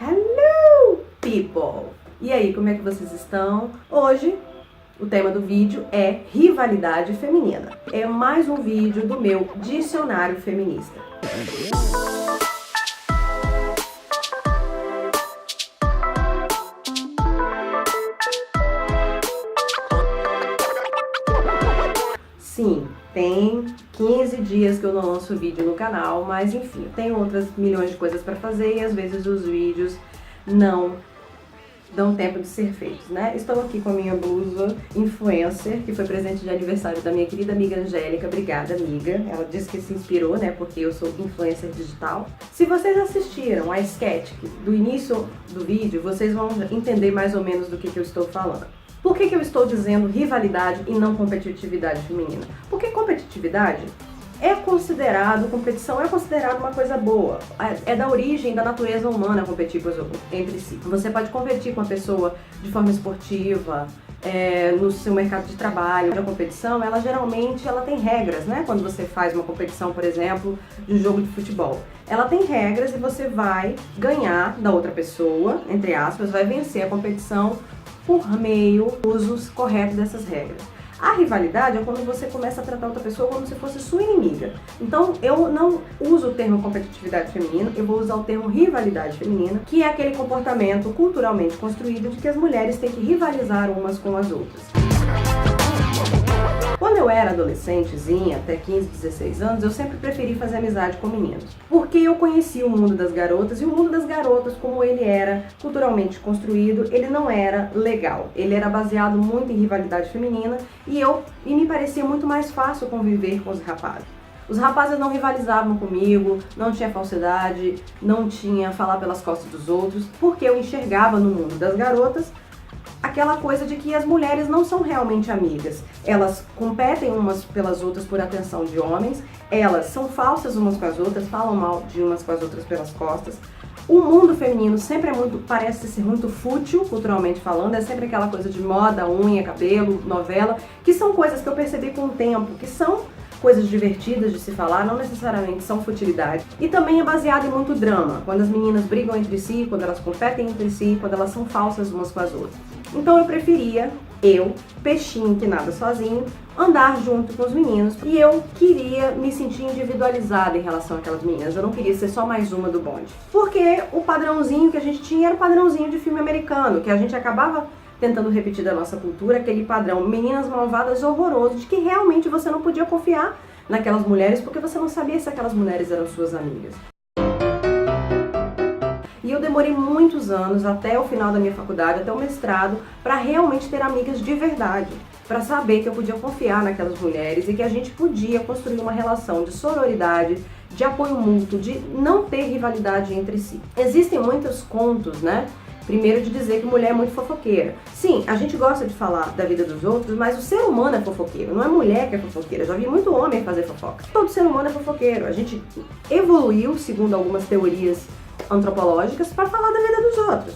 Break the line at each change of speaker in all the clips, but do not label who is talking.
Hello, people! E aí, como é que vocês estão? Hoje, o tema do vídeo é rivalidade feminina. É mais um vídeo do meu dicionário feminista. Sim, tem 15 dias que eu não lanço vídeo no canal, mas enfim, tem outras milhões de coisas para fazer e às vezes os vídeos não dão tempo de ser feitos, né? Estou aqui com a minha blusa influencer, que foi presente de aniversário da minha querida amiga Angélica. Obrigada, amiga. Ela disse que se inspirou, né? Porque eu sou influencer digital. Se vocês assistiram a sketch do início do vídeo, vocês vão entender mais ou menos do que eu estou falando. Por que eu estou dizendo rivalidade e não competitividade feminina? Porque competitividade competição é considerado uma coisa boa. É da origem da natureza humana competir entre si. Você pode competir com a pessoa de forma esportiva, no seu mercado de trabalho. A competição, ela geralmente tem regras, né? Quando você faz uma competição, por exemplo, de um jogo de futebol. Ela tem regras e você vai ganhar da outra pessoa, entre aspas, vai vencer a competição por meio do uso correto dessas regras. A rivalidade é quando você começa a tratar outra pessoa como se fosse sua inimiga. Então, eu não uso o termo competitividade feminina, eu vou usar o termo rivalidade feminina, que é aquele comportamento culturalmente construído de que as mulheres têm que rivalizar umas com as outras. Quando eu era adolescentezinha, até 15, 16 anos, eu sempre preferi fazer amizade com meninos. Porque eu conhecia o mundo das garotas, e o mundo das garotas, como ele era culturalmente construído, ele não era legal. Ele era baseado muito em rivalidade feminina, e me parecia muito mais fácil conviver com os rapazes. Os rapazes não rivalizavam comigo, não tinha falsidade, não tinha falar pelas costas dos outros, porque eu enxergava no mundo das garotas aquela coisa de que as mulheres não são realmente amigas. Elas competem umas pelas outras por atenção de homens, elas são falsas umas com as outras, falam mal de umas com as outras pelas costas. O mundo feminino sempre parece ser muito fútil, culturalmente falando, é sempre aquela coisa de moda, unha, cabelo, novela, que são coisas que eu percebi com o tempo, que são coisas divertidas de se falar, não necessariamente são futilidade. E também é baseado em muito drama, quando as meninas brigam entre si, quando elas competem entre si, quando elas são falsas umas com as outras. Então eu preferia, peixinho que nada sozinho, andar junto com os meninos. E eu queria me sentir individualizada em relação àquelas meninas. Eu não queria ser só mais uma do bonde. Porque o padrãozinho que a gente tinha era o padrãozinho de filme americano, que a gente acabava tentando repetir da nossa cultura, aquele padrão meninas malvadas horroroso, de que realmente você não podia confiar naquelas mulheres, porque você não sabia se aquelas mulheres eram suas amigas. E eu demorei muitos anos, até o final da minha faculdade, até o mestrado, para realmente ter amigas de verdade, para saber que eu podia confiar naquelas mulheres e que a gente podia construir uma relação de sororidade, de apoio mútuo, de não ter rivalidade entre si. Existem muitos contos, né? Primeiro, de dizer que mulher é muito fofoqueira. Sim, a gente gosta de falar da vida dos outros, mas o ser humano é fofoqueiro, não é mulher que é fofoqueira. Eu já vi muito homem fazer fofoca. Todo ser humano é fofoqueiro. A gente evoluiu, segundo algumas teorias antropológicas, para falar da vida dos outros.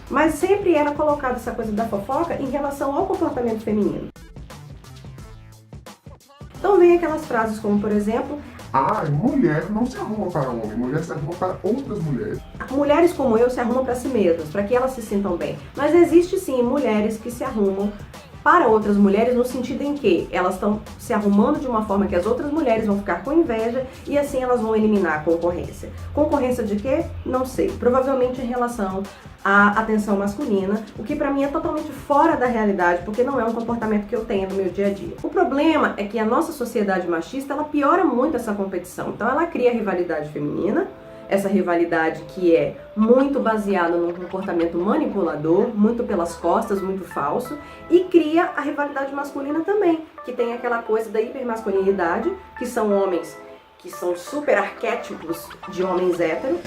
Mas sempre era colocada essa coisa da fofoca em relação ao comportamento feminino. Então vem aquelas frases como, por exemplo,
mulher não se arruma para homem, mulher se arruma para outras mulheres.
Mulheres como eu se arrumam para si mesmas, para que elas se sintam bem. Mas existe sim mulheres que se arrumam para outras mulheres no sentido em que elas estão se arrumando de uma forma que as outras mulheres vão ficar com inveja e assim elas vão eliminar a concorrência. Concorrência de quê? Não sei. Provavelmente em relação à atenção masculina, o que pra mim é totalmente fora da realidade, porque não é um comportamento que eu tenho no meu dia a dia. O problema é que a nossa sociedade machista, ela piora muito essa competição. Então ela cria a rivalidade feminina, essa rivalidade que é muito baseada num comportamento manipulador, muito pelas costas, muito falso, e cria a rivalidade masculina também, que tem aquela coisa da hipermasculinidade, que são homens que são super arquétipos de homens héteros,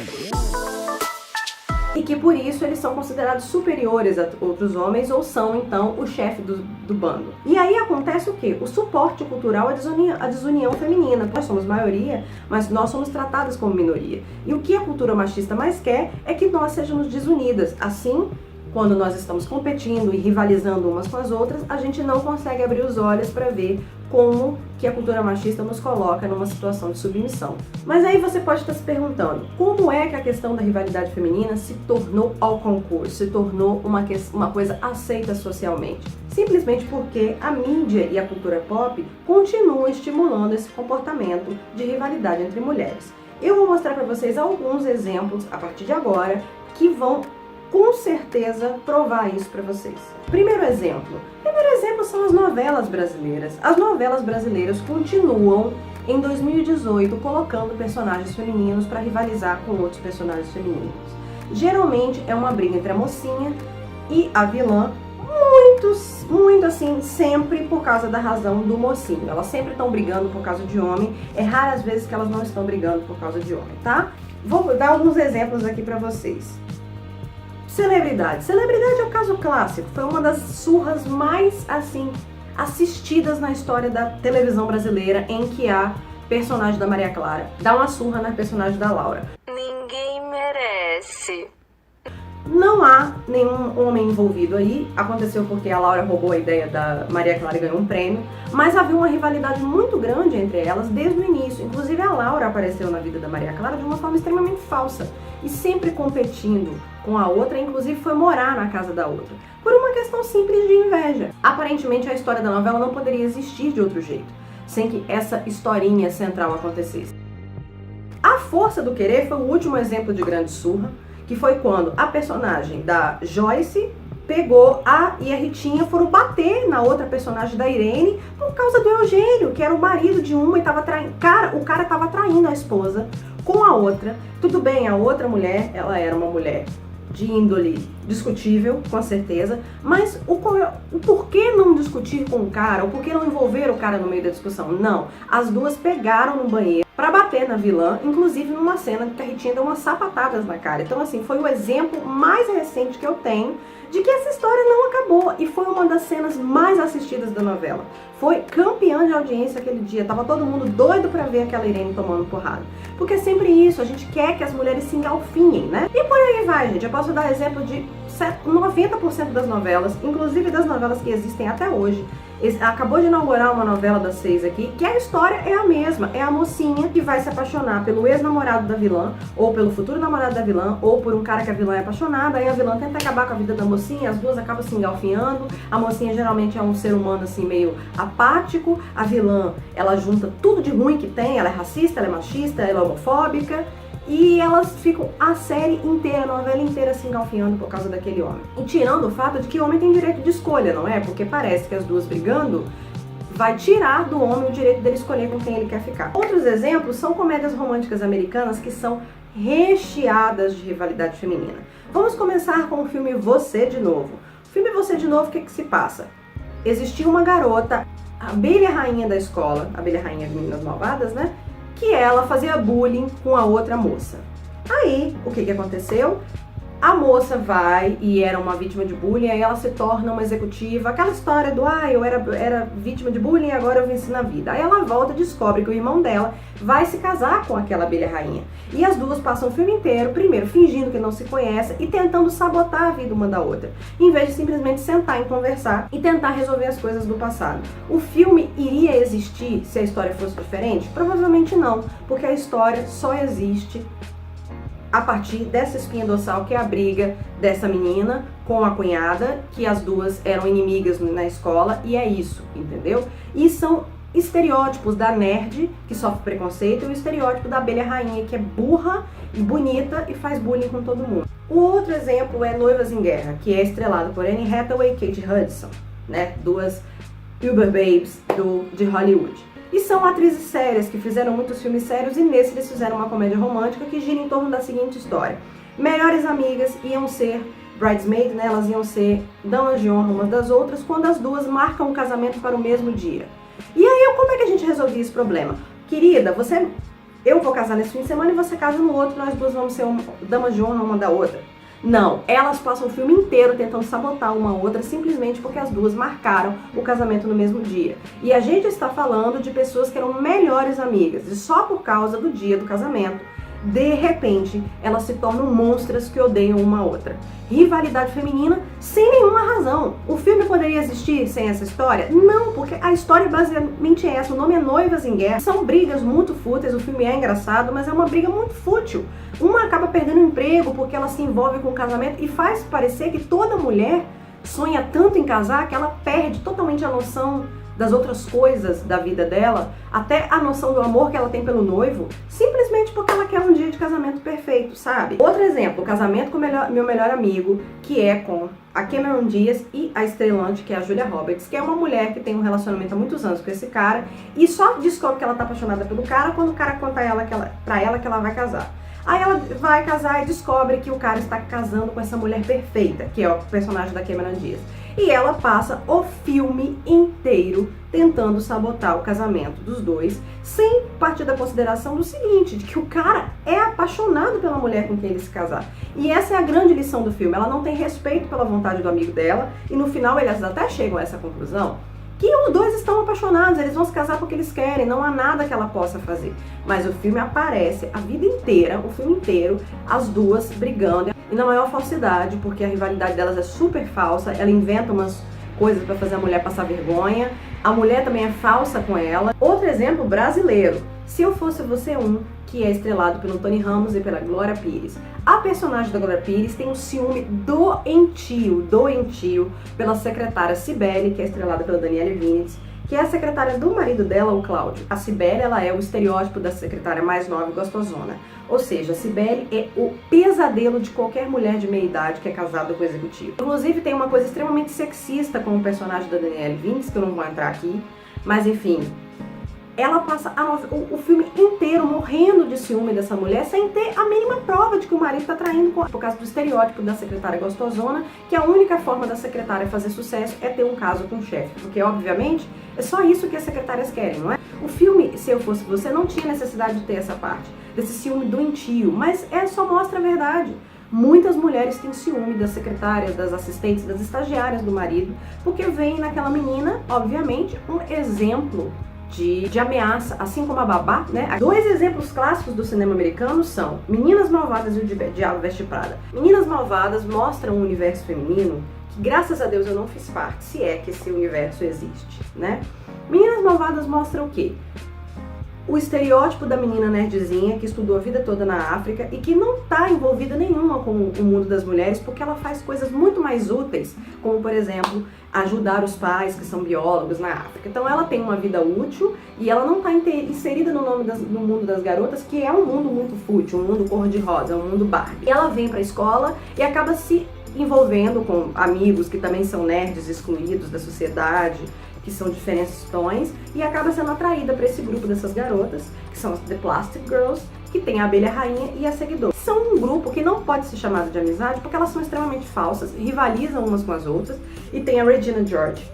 e que por isso eles são considerados superiores a outros homens ou são então o chefe do bando. E aí acontece o quê? O suporte cultural, a desunião feminina. Nós somos maioria, mas nós somos tratadas como minoria. E o que a cultura machista mais quer é que nós sejamos desunidas. Assim, quando nós estamos competindo e rivalizando umas com as outras, a gente não consegue abrir os olhos para ver como que a cultura machista nos coloca numa situação de submissão. Mas aí você pode estar se perguntando, como é que a questão da rivalidade feminina se tornou ao concurso, se tornou uma coisa aceita socialmente? Simplesmente porque a mídia e a cultura pop continuam estimulando esse comportamento de rivalidade entre mulheres. Eu vou mostrar para vocês alguns exemplos a partir de agora que vão com certeza provar isso para vocês. Primeiro exemplo são as novelas brasileiras. As novelas brasileiras continuam em 2018 colocando personagens femininos para rivalizar com outros personagens femininos. Geralmente é uma briga entre a mocinha e a vilã, muito assim, sempre por causa da razão do mocinho. Elas sempre estão brigando por causa de homem, é raras vezes que elas não estão brigando por causa de homem, tá? Vou dar alguns exemplos aqui pra vocês. Celebridade. Celebridade é o caso clássico, foi uma das surras mais, assim, assistidas na história da televisão brasileira, em que a personagem da Maria Clara dá uma surra na personagem da Laura.
Ninguém merece.
Não há nenhum homem envolvido aí, aconteceu porque a Laura roubou a ideia da Maria Clara e ganhou um prêmio, mas havia uma rivalidade muito grande entre elas desde o início. Inclusive a Laura apareceu na vida da Maria Clara de uma forma extremamente falsa e sempre competindo com a outra, inclusive foi morar na casa da outra, por uma questão simples de inveja. Aparentemente a história da novela não poderia existir de outro jeito, sem que essa historinha central acontecesse. A Força do Querer foi o último exemplo de grande surra, que foi quando a personagem da Joyce pegou e a Ritinha foram bater na outra personagem da Irene por causa do Eugênio, que era o marido de uma e tava traindo. O cara tava traindo a esposa com a outra. Tudo bem, a outra mulher, ela era uma mulher de índole discutível, com certeza, mas o porquê não discutir com o cara, o porquê não envolver o cara no meio da discussão? Não, as duas pegaram no banheiro pra bater na vilã, inclusive numa cena que a Ritinha deu umas sapatadas na cara. Então assim, foi o exemplo mais recente que eu tenho de que essa história não acabou e foi uma das cenas mais assistidas da novela. Foi campeã de audiência aquele dia, tava todo mundo doido pra ver aquela Irene tomando porrada. Porque é sempre isso, a gente quer que as mulheres se engalfinhem, né? E por aí vai, gente, eu posso dar exemplo de 90% das novelas, inclusive das novelas que existem até hoje. Acabou de inaugurar uma novela das 6 aqui, que a história é a mesma, é a mocinha que vai se apaixonar pelo ex-namorado da vilã, ou pelo futuro namorado da vilã, ou por um cara que a vilã é apaixonada, aí a vilã tenta acabar com a vida da mocinha, as duas acabam se engalfinhando, a mocinha geralmente é um ser humano assim meio apático, a vilã, ela junta tudo de ruim que tem, ela é racista, ela é machista, ela é homofóbica, e elas ficam a série inteira, a novela inteira se engalfinhando por causa daquele homem. E tirando o fato de que o homem tem direito de escolha, não é? Porque parece que as duas brigando vai tirar do homem o direito dele escolher com quem ele quer ficar. Outros exemplos são comédias românticas americanas que são recheadas de rivalidade feminina. Vamos começar com o filme Você de Novo. O filme Você de Novo, o que se passa? Existia uma garota, a abelha rainha da escola, a abelha rainha de Meninas Malvadas, né? Que ela fazia bullying com a outra moça. Aí, o que aconteceu? A moça vai e era uma vítima de bullying, aí ela se torna uma executiva, aquela história do eu era vítima de bullying e agora eu venci na vida. Aí ela volta e descobre que o irmão dela vai se casar com aquela abelha rainha. E as duas passam o filme inteiro, primeiro fingindo que não se conhecem e tentando sabotar a vida uma da outra, em vez de simplesmente sentar e conversar e tentar resolver as coisas do passado. O filme iria existir se a história fosse diferente? Provavelmente não, porque a história só existe a partir dessa espinha dorsal, que é a briga dessa menina com a cunhada, que as duas eram inimigas na escola, e é isso, entendeu? E são estereótipos da nerd, que sofre preconceito, e o estereótipo da abelha rainha, que é burra e bonita e faz bullying com todo mundo. O outro exemplo é Noivas em Guerra, que é estrelado por Anne Hathaway e Kate Hudson, né? Duas Uber Babes de Hollywood. E são atrizes sérias, que fizeram muitos filmes sérios, e nesse eles fizeram uma comédia romântica que gira em torno da seguinte história. Melhores amigas iam ser bridesmaids, né? Elas iam ser damas de honra umas das outras, quando as duas marcam um casamento para o mesmo dia. E aí, como é que a gente resolvia esse problema? Querida, eu vou casar nesse fim de semana e você casa no outro, nós duas vamos ser damas de honra uma da outra. Não, elas passam o filme inteiro tentando sabotar uma outra simplesmente porque as duas marcaram o casamento no mesmo dia. E a gente está falando de pessoas que eram melhores amigas e só por causa do dia do casamento de repente elas se tornam monstras que odeiam uma outra. Rivalidade feminina sem nenhuma razão. O filme poderia existir sem essa história? Não, porque a história basicamente é essa. O nome é Noivas em Guerra. São brigas muito fúteis, o filme é engraçado, mas é uma briga muito fútil. Uma acaba perdendo o emprego porque ela se envolve com o casamento e faz parecer que toda mulher sonha tanto em casar que ela perde totalmente a noção das outras coisas da vida dela, até a noção do amor que ela tem pelo noivo, simplesmente porque ela quer um dia de casamento perfeito, sabe? Outro exemplo, o casamento com meu melhor amigo, que é com a Cameron Diaz e a estrelante, que é a Julia Roberts, que é uma mulher que tem um relacionamento há muitos anos com esse cara, e só descobre que ela tá apaixonada pelo cara quando o cara conta pra ela que ela vai casar. Aí ela vai casar e descobre que o cara está casando com essa mulher perfeita, que é o personagem da Cameron Diaz. E ela passa o filme inteiro tentando sabotar o casamento dos dois, sem partir da consideração do seguinte, de que o cara é apaixonado pela mulher com quem ele se casar. E essa é a grande lição do filme. Ela não tem respeito pela vontade do amigo dela, e no final eles até chegam a essa conclusão, que os dois estão apaixonados, eles vão se casar porque eles querem, não há nada que ela possa fazer. Mas o filme aparece a vida inteira, o filme inteiro, as duas brigando, e na maior falsidade, porque a rivalidade delas é super falsa, ela inventa umas coisas pra fazer a mulher passar vergonha, a mulher também é falsa com ela. Outro exemplo brasileiro, Se Eu Fosse Você que é estrelado pelo Tony Ramos e pela Glória Pires. A personagem da Glória Pires tem um ciúme doentio pela secretária Cibele, que é estrelada pela Danielle Vinitz, que é a secretária do marido dela, o Cláudio. A Cibele, ela é o estereótipo da secretária mais nova e gostosona. Ou seja, a Cibele é o pesadelo de qualquer mulher de meia idade que é casada com o executivo. Inclusive, tem uma coisa extremamente sexista com o personagem da Danielle Vinitz, que eu não vou entrar aqui, mas enfim, ela passa o filme inteiro morrendo de ciúme dessa mulher sem ter a mínima prova de que o marido está traindo por causa do estereótipo da secretária gostosona, que a única forma da secretária fazer sucesso é ter um caso com o chefe, porque obviamente é só isso que as secretárias querem, não é? O filme Se Eu Fosse Você não tinha necessidade de ter essa parte, desse ciúme doentio, mas só mostra a verdade. Muitas mulheres têm ciúme das secretárias, das assistentes, das estagiárias do marido, porque vem naquela menina, obviamente, um exemplo de ameaça, assim como a babá, né? Dois exemplos clássicos do cinema americano são Meninas Malvadas e o Diabo Veste Prada. Meninas Malvadas mostram um universo feminino que, graças a Deus, eu não fiz parte, se é que esse universo existe, né? Meninas Malvadas mostra o quê? O estereótipo da menina nerdzinha que estudou a vida toda na África e que não está envolvida nenhuma com o mundo das mulheres, porque ela faz coisas muito mais úteis, como por exemplo, ajudar os pais que são biólogos na África. Então ela tem uma vida útil e ela não está inserida no mundo das garotas, que é um mundo muito fútil, um mundo cor-de-rosa, um mundo Barbie. E ela vem para a escola e acaba se envolvendo com amigos que também são nerds excluídos da sociedade, que são diferentões, e acaba sendo atraída para esse grupo dessas garotas, que são as The Plastic Girls, que tem a abelha rainha e a seguidora. São um grupo que não pode ser chamado de amizade porque elas são extremamente falsas, rivalizam umas com as outras, e tem a Regina George,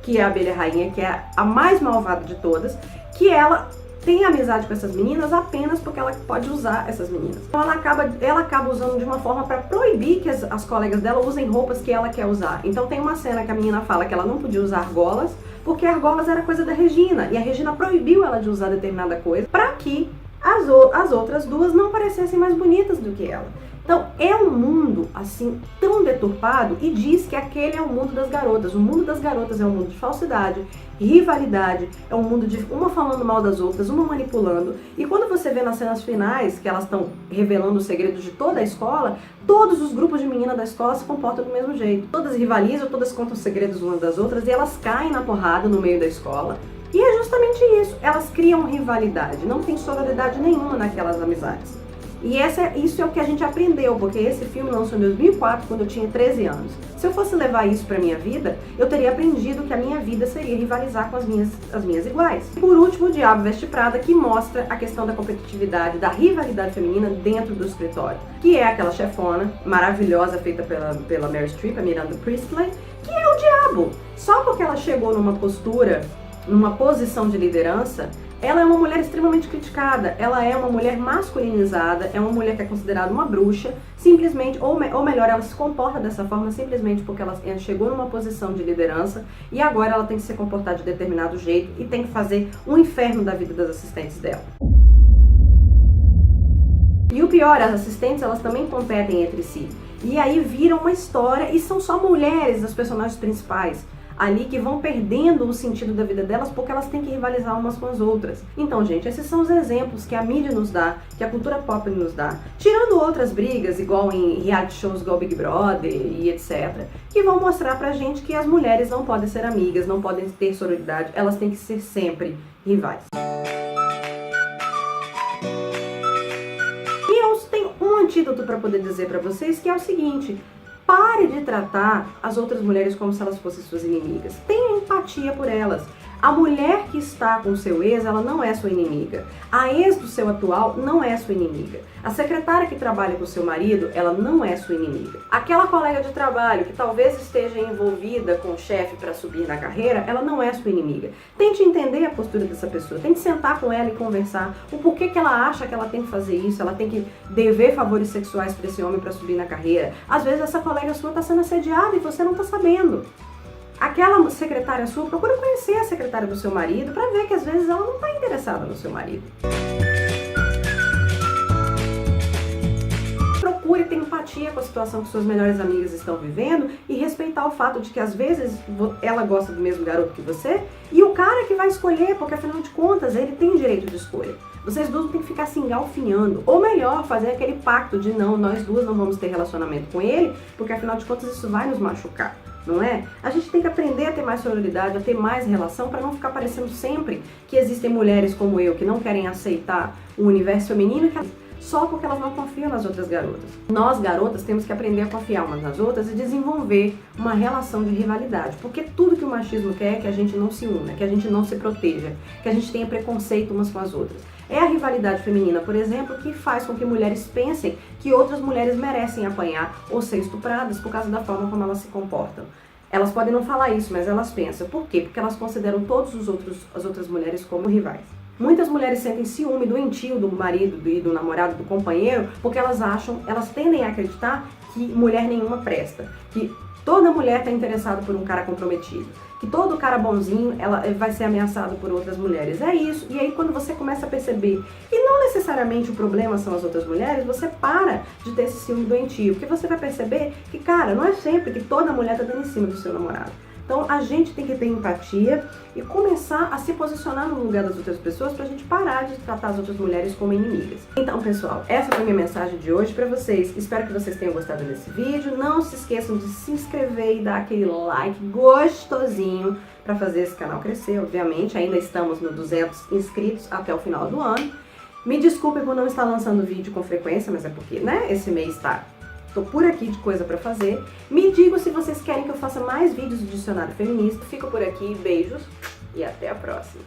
que é a abelha rainha, que é a mais malvada de todas, que ela tem amizade com essas meninas apenas porque ela pode usar essas meninas. Então ela acaba usando de uma forma para proibir que as colegas dela usem roupas que ela quer usar. Então tem uma cena que a menina fala que ela não podia usar argolas, porque argolas era coisa da Regina, e a Regina proibiu ela de usar determinada coisa para que as outras duas não parecessem mais bonitas do que ela. Então é um mundo assim tão deturpado, e diz que aquele é o mundo das garotas. O mundo das garotas é um mundo de falsidade, rivalidade, é um mundo de uma falando mal das outras, uma manipulando. E quando você vê nas cenas finais que elas estão revelando os segredos de toda a escola, todos os grupos de meninas da escola se comportam do mesmo jeito. Todas rivalizam, todas contam segredos umas das outras, e elas caem na porrada no meio da escola. E é justamente isso, elas criam rivalidade, não tem sororidade nenhuma naquelas amizades. E isso é o que a gente aprendeu, porque esse filme lançou em 2004, quando eu tinha 13 anos. Se eu fosse levar isso pra minha vida, eu teria aprendido que a minha vida seria rivalizar com as minhas iguais. E por último, O Diabo Veste Prada, que mostra a questão da competitividade, da rivalidade feminina dentro do escritório. Que é aquela chefona maravilhosa feita pela Meryl Streep, a Miranda Priestley, que é o diabo. Só porque ela chegou numa posição de liderança, ela é uma mulher extremamente criticada, ela é uma mulher masculinizada, é uma mulher que é considerada uma bruxa, simplesmente, ou melhor, ela se comporta dessa forma simplesmente porque ela chegou numa posição de liderança e agora ela tem que se comportar de determinado jeito e tem que fazer um inferno da vida das assistentes dela. E o pior, as assistentes, elas também competem entre si. E aí vira uma história, e são só mulheres as personagens principais ali que vão perdendo o sentido da vida delas porque elas têm que rivalizar umas com as outras. Então, gente, esses são os exemplos que a mídia nos dá, que a cultura pop nos dá. Tirando outras brigas, igual em reality shows igual Big Brother e etc., que vão mostrar pra gente que as mulheres não podem ser amigas, não podem ter sororidade, elas têm que ser sempre rivais. E eu tenho um antídoto para poder dizer pra vocês, que é o seguinte: pare de tratar as outras mulheres como se elas fossem suas inimigas. Tenha empatia por elas. A mulher que está com o seu ex, ela não é sua inimiga. A ex do seu atual não é sua inimiga. A secretária que trabalha com o seu marido, ela não é sua inimiga. Aquela colega de trabalho que talvez esteja envolvida com o chefe para subir na carreira, ela não é sua inimiga. Tente entender a postura dessa pessoa, tente sentar com ela e conversar o porquê que ela acha que ela tem que fazer isso, ela tem que dever favores sexuais para esse homem para subir na carreira. Às vezes essa colega sua está sendo assediada e você não está sabendo. Aquela secretária sua, procura conhecer a secretária do seu marido para ver que às vezes ela não está interessada no seu marido. Procure ter empatia com a situação que suas melhores amigas estão vivendo e respeitar o fato de que às vezes ela gosta do mesmo garoto que você e o cara que vai escolher, porque afinal de contas ele tem direito de escolha. Vocês duas têm que ficar se engalfinhando, ou melhor, fazer aquele pacto de não, nós duas não vamos ter relacionamento com ele, porque afinal de contas isso vai nos machucar. Não é? A gente tem que aprender a ter mais sororidade, a ter mais relação, para não ficar parecendo sempre que existem mulheres como eu que não querem aceitar o universo feminino só porque elas não confiam nas outras garotas. Nós, garotas, temos que aprender a confiar umas nas outras e desenvolver uma relação de rivalidade, porque tudo que o machismo quer é que a gente não se una, que a gente não se proteja, que a gente tenha preconceito umas com as outras. É a rivalidade feminina, por exemplo, que faz com que mulheres pensem que outras mulheres merecem apanhar ou ser estupradas por causa da forma como elas se comportam. Elas podem não falar isso, mas elas pensam. Por quê? Porque elas consideram as outras mulheres como rivais. Muitas mulheres sentem ciúme doentio do marido e do namorado, do companheiro, porque elas tendem a acreditar que mulher nenhuma presta, que toda mulher está interessada por um cara comprometido, que todo cara bonzinho vai ser ameaçado por outras mulheres. É isso. E aí quando você começa a perceber que não necessariamente o problema são as outras mulheres, você para de ter esse ciúme doentio, porque você vai perceber que, cara, não é sempre que toda mulher está dando em cima do seu namorado. Então a gente tem que ter empatia e começar a se posicionar no lugar das outras pessoas pra gente parar de tratar as outras mulheres como inimigas. Então, pessoal, essa foi a minha mensagem de hoje pra vocês. Espero que vocês tenham gostado desse vídeo. Não se esqueçam de se inscrever e dar aquele like gostosinho pra fazer esse canal crescer, obviamente. Ainda estamos no 200 inscritos até o final do ano. Me desculpem por não estar lançando vídeo com frequência, mas é porque, né, esse mês tô por aqui de coisa pra fazer. Me digam se vocês querem que eu faça mais vídeos do Dicionário Feminista. Fico por aqui, beijos e até a próxima.